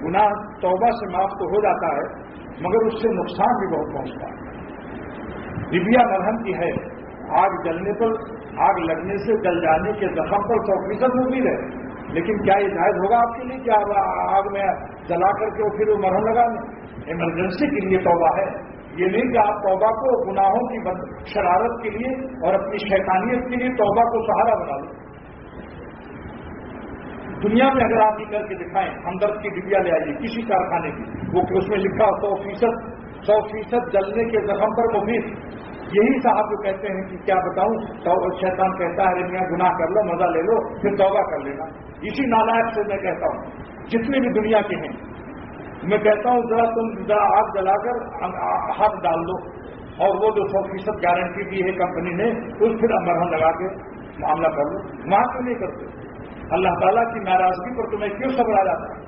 गुनाह तौबा से माफ तो हो जाता है, मगर उससे नुकसान भी बहुत पहुंचता है। डिबिया मरहम की है, आग जलने पर, आग लगने से जल जाने के जख्म पर 100% मुफीद है, लेकिन क्या ये जायज होगा आपके लिए कि आप आग में जला करके और फिर वो मरहम लगा लें? इमरजेंसी के लिए तौबा है, ये नहीं कि आप तौबा को गुनाहों की शरारत के लिए और अपनी शैतानियत के लिए तौबा को सहारा बना लो। दुनिया में अगर आप ये करके दिखाएं, हमदर्द की डिबिया ले आइए किसी कारखाने की, वो उसमें लिखा 100% जलने के जख्म पर मुफीद। यही साहब जो कहते हैं कि क्या बताऊं, तो शैतान कहता है मियां गुनाह कर लो, मजा ले लो, फिर तौबा कर लेना। इसी नालायक से मैं कहता हूं, जितने भी दुनिया के हैं, मैं कहता हूं तुम जरा आग जलाकर हाथ डाल दो, और वो जो 100% गारंटी दी है कंपनी ने, उस फिर मरहम लगा के मामला कर लो। वहां क्यों नहीं करते? अल्लाह ताला की नाराजगी पर तुम्हें क्यों सब्र आ जाता है?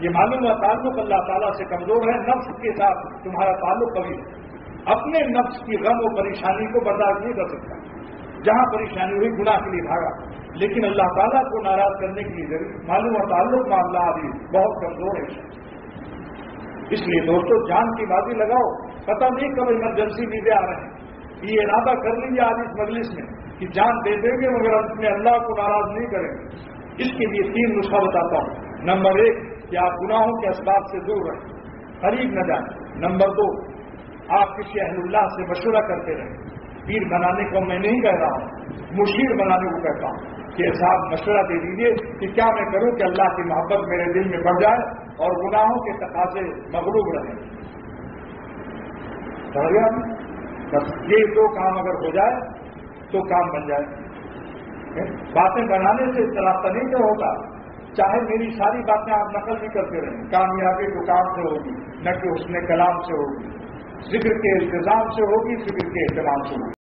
ये मालूम हुआ ताल्लुक अल्लाह ताला से कमजोर है, नफ्स के साथ तुम्हारा ताल्लुक कभी अपने नफ्स की गम और परेशानी को बर्दाश्त नहीं कर सकता। जहां परेशानी हुई गुनाह के लिए भागा, लेकिन अल्लाह ताला को नाराज करने के लिए जरूर मालूम हुआ ताल्लुक मामला अभी बहुत कमजोर है। इसलिए दोस्तों जान की बाजी लगाओ, पता नहीं कब इमरजेंसी वीजे आ रहे हैं। ये इरादा कर लीजिए आज इस मजलिस में कि जान दे देंगे मगर अपने अल्लाह को नाराज नहीं करेंगे। इसके लिए 3 नुस्खा बताता हूं। नंबर 1 कि आप गुनाहों के असबाब से दूर रहें, करीब न जाएं। नंबर 2 आप किसी अहलुल्लाह से मशवरा करते रहें। पीर बनाने को मैं नहीं कह रहा हूं, मुशीर बनाने को कहता हूं कि साहब मशवरा दे दीजिए कि क्या मैं करूं कि अल्लाह की मोहब्बत मेरे दिल में बढ़ जाए और गुनाहों के तकाजे मगलूब रहें। समझ गया? बस ये 2 काम अगर हो जाए तो काम बन जाए। बातें बनाने से रास्ता नहीं तो होगा, चाहे मेरी सारी बातें आप नकल भी करते रहें, कामयाबी तो काम से होगी, न कि उसने कलाम से होगी, जिक्र के इल्तिजाम से होगी, जिक्र के एहतराम से होगी।